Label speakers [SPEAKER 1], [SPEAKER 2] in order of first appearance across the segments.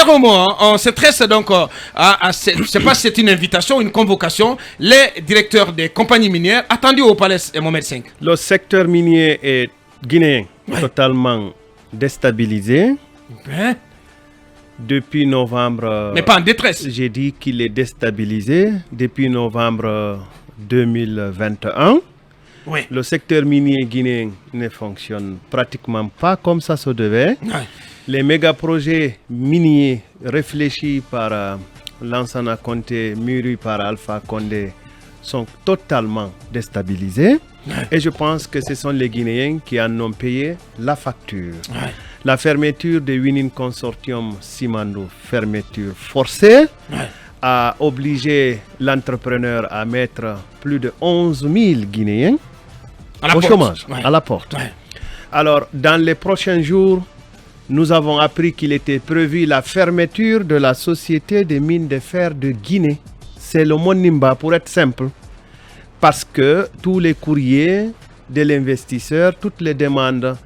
[SPEAKER 1] mot, hein. On s'intéresse donc je ne sais pas si c'est une invitation, une convocation, les directeurs des compagnies minières attendus au palais Mohamed V.
[SPEAKER 2] Le secteur minier est guinéen totalement déstabilisé.
[SPEAKER 1] Hein?
[SPEAKER 2] Depuis novembre...
[SPEAKER 1] Mais pas en détresse.
[SPEAKER 2] J'ai dit qu'il est déstabilisé depuis novembre 2021.
[SPEAKER 1] Oui.
[SPEAKER 2] Le secteur minier guinéen ne fonctionne pratiquement pas comme ça se devait.
[SPEAKER 1] Ouais.
[SPEAKER 2] Les méga-projets miniers réfléchis par Lansana Conté, mûris par Alpha Condé, sont totalement déstabilisés. Ouais. Et je pense que ce sont les Guinéens qui en ont payé la facture. Ouais. La fermeture de Winning Consortium Simandou, fermeture forcée, a obligé l'entrepreneur à mettre plus de 11 000 Guinéens au chômage, à la porte. Ouais. Alors, dans les prochains jours, nous avons appris qu'il était prévu la fermeture de la Société des mines de fer de Guinée. C'est le Monimba, pour être simple. Parce que tous les courriers de l'investisseur, toutes les demandes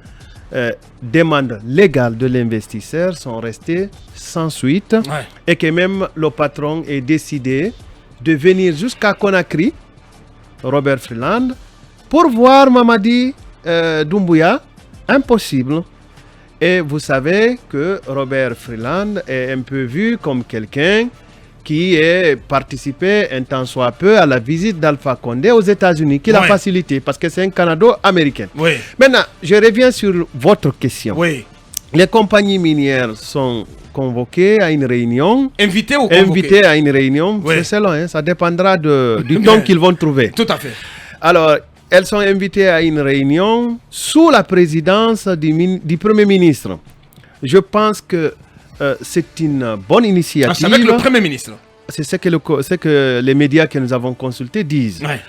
[SPEAKER 2] légales de l'investisseur sont restées sans suite. Ouais. Et que même le patron est décidé de venir jusqu'à Conakry, Robert Freeland, pour voir Mamadi Doumbouya. Impossible. Et vous savez que Robert Freeland est un peu vu comme quelqu'un qui a participé un temps soit peu à la visite d'Alpha Condé aux États-Unis, qui l'a facilité parce que c'est un Canado-américain. Oui. Maintenant, je reviens sur votre question. Oui. Les compagnies minières sont convoquées à une réunion.
[SPEAKER 1] Invitées ou convoquées?
[SPEAKER 2] Invitées à une réunion. Oui. C'est selon, hein, ça dépendra du temps qu'ils vont trouver.
[SPEAKER 1] Tout à fait.
[SPEAKER 2] Alors, elles sont invitées à une réunion sous la présidence du Premier ministre. Je pense que c'est une bonne initiative.
[SPEAKER 1] C'est avec le Premier ministre.
[SPEAKER 2] C'est ce que les médias que nous avons consultés disent. Ouais.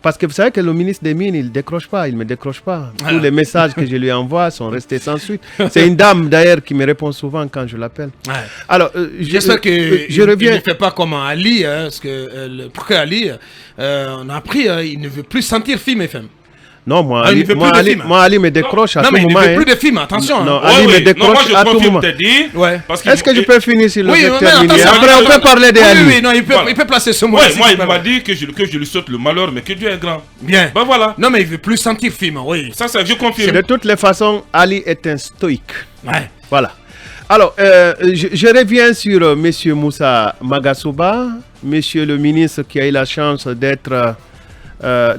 [SPEAKER 2] Parce que vous savez que le ministre des Mines, il ne décroche pas, il ne me décroche pas. Tous les messages que je lui envoie sont restés sans suite. C'est une dame d'ailleurs qui me répond souvent quand je l'appelle. Ouais. Alors,
[SPEAKER 1] j'espère que je reviens. Il ne fait pas comme Ali, hein, parce que pour que Ali, on a appris, il ne veut plus sentir film FM.
[SPEAKER 2] Non, moi, Ali me décroche à tout moment.
[SPEAKER 1] Non, mais il ne veut plus de films, attention.
[SPEAKER 2] Non, Ali me décroche à tout moment. Est-ce que je peux finir sur le secteur minier? Après, on peut parler d'Ali.
[SPEAKER 1] Oui, non, il peut placer ce mot.
[SPEAKER 3] Moi, il m'a dit que je lui saute le malheur, mais que Dieu est grand.
[SPEAKER 1] Bien.
[SPEAKER 3] Ben voilà.
[SPEAKER 1] Non, mais il ne veut plus sentir film, oui.
[SPEAKER 3] Ça, je confirme.
[SPEAKER 2] De toutes les façons, Ali est un stoïque. Ouais. Voilà. Alors, je reviens sur M. Moussa Magasuba, M. le ministre qui a eu la chance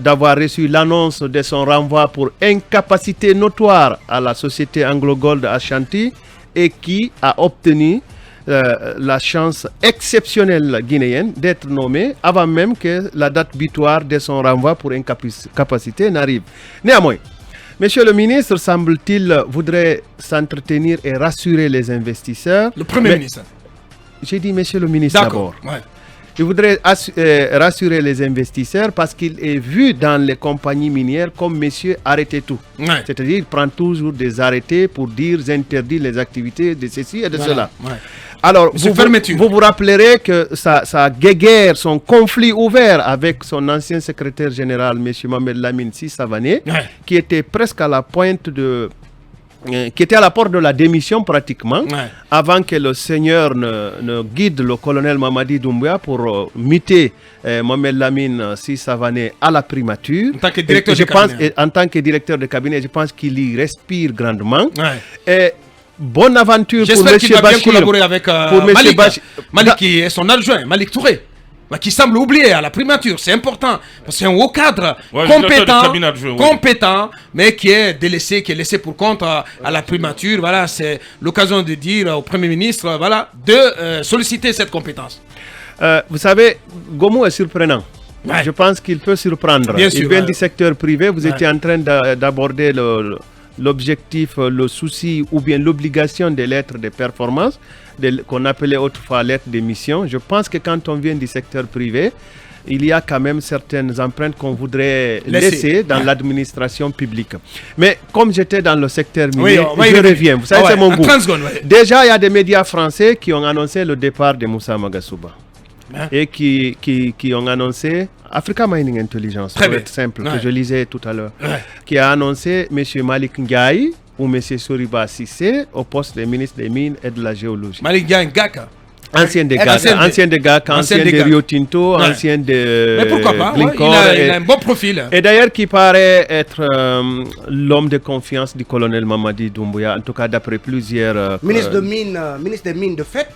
[SPEAKER 2] d'avoir reçu l'annonce de son renvoi pour incapacité notoire à la société Anglo Gold Ashanti et qui a obtenu la chance exceptionnelle guinéenne d'être nommé avant même que la date butoir de son renvoi pour incapacité n'arrive. Néanmoins, Monsieur le ministre, semble-t-il, voudrait s'entretenir et rassurer les investisseurs.
[SPEAKER 1] Le Premier ministre.
[SPEAKER 2] J'ai dit Monsieur le ministre d'abord. Ouais. Je voudrais rassurer les investisseurs parce qu'il est vu dans les compagnies minières comme monsieur arrêtez tout. Ouais. C'est-à-dire il prend toujours des arrêtés pour dire interdire les activités de ceci et de cela. Ouais. Alors, vous vous rappellerez que sa guéguerre, son conflit ouvert avec son ancien secrétaire général, M. Mohamed Lamine Si Savané, qui était presque à la pointe qui était à la porte de la démission pratiquement, avant que le Seigneur ne guide le colonel Mamadi Doumbouya pour muter Mohamed Lamine Si Savané à la primature.
[SPEAKER 1] En tant que directeur de cabinet.
[SPEAKER 2] En tant que directeur de cabinet, je pense qu'il y respire grandement. Et bonne aventure pour M. Bachir.
[SPEAKER 1] J'espère qu'il va bien collaborer avec Malik qui est son adjoint, Malik Touré. Qui semble oublié à la primature, c'est important, parce que c'est un haut cadre compétent, mais qui est délaissé, qui est laissé pour compte à la primature. Voilà, c'est l'occasion de dire au Premier ministre, voilà, de solliciter cette compétence.
[SPEAKER 2] Vous savez, Gomu est surprenant. Ouais. Je pense qu'il peut surprendre.
[SPEAKER 1] Bien sûr,
[SPEAKER 2] il vient du secteur privé. Vous étiez en train d'aborder l'objectif, le souci ou bien l'obligation des lettres de performance qu'on appelait autrefois lettres de mission. Je pense que quand on vient du secteur privé, il y a quand même certaines empreintes qu'on voudrait laisser dans l'administration publique. Mais comme j'étais dans le secteur minier, je reviens. Vous savez, c'est mon goût. Déjà, il y a des médias français qui ont annoncé le départ de Moussa Magasuba. Et qui ont annoncé Africa Mining Intelligence, pour être simple, que je lisais tout à l'heure, qui a annoncé M. Malik Ndiaye ou M. Soriba Sissé au poste de ministre des Mines et de la Géologie.
[SPEAKER 1] Malik Diagne Gaka.
[SPEAKER 2] Ancien de GAC, ancien de Rio Tinto,
[SPEAKER 1] Ouais.
[SPEAKER 2] ancien de
[SPEAKER 1] Mais pourquoi pas, ouais,
[SPEAKER 2] Glencore,
[SPEAKER 1] il a un bon profil.
[SPEAKER 2] et d'ailleurs qui paraît être l'homme de confiance du colonel Mamadi Doumbouya, en tout cas d'après plusieurs...
[SPEAKER 4] Ministre des Mines de fait,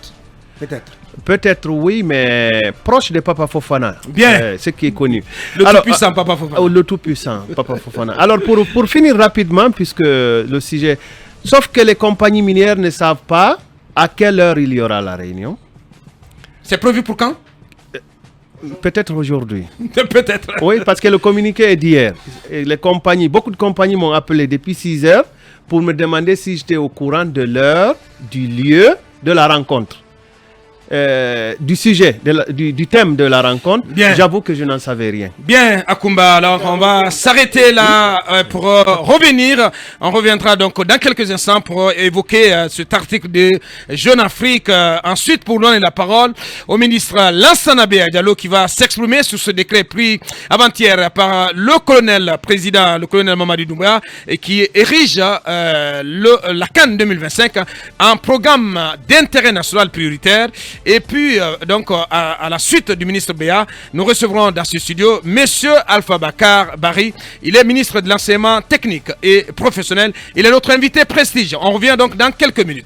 [SPEAKER 4] peut-être.
[SPEAKER 2] Peut-être oui, mais proche de Papa Fofana.
[SPEAKER 1] Bien.
[SPEAKER 2] Ce qui est connu.
[SPEAKER 1] Le
[SPEAKER 2] Alors,
[SPEAKER 1] tout-puissant Papa Fofana.
[SPEAKER 2] le tout-puissant, Papa Fofana. Alors pour finir rapidement, puisque le sujet... Sauf que les compagnies minières ne savent pas à quelle heure il y aura la réunion.
[SPEAKER 1] C'est prévu pour quand?
[SPEAKER 2] Peut-être aujourd'hui.
[SPEAKER 1] Peut-être.
[SPEAKER 2] Oui, parce que le communiqué est d'hier. Et les compagnies, beaucoup de compagnies m'ont appelé depuis 6 heures pour me demander si j'étais au courant de l'heure, du lieu de la rencontre. Du sujet, du thème de la rencontre.
[SPEAKER 1] Bien.
[SPEAKER 2] J'avoue que je n'en savais rien.
[SPEAKER 1] Bien, Akumba, alors on va s'arrêter là pour revenir. On reviendra donc dans quelques instants pour évoquer cet article de Jeune Afrique. Ensuite, pour donner la parole au ministre Lansana Bea Diallo qui va s'exprimer sur ce décret pris avant-hier par le colonel président, le colonel Mamadi Doumbouya, et qui érige la CAN 2025 en programme d'intérêt national prioritaire. Et puis, donc, à la suite du ministre Béa, nous recevrons dans ce studio Monsieur Alpha Bakar Barry. Il est ministre de l'enseignement technique et professionnel. Il est notre invité prestige. On revient donc dans quelques minutes.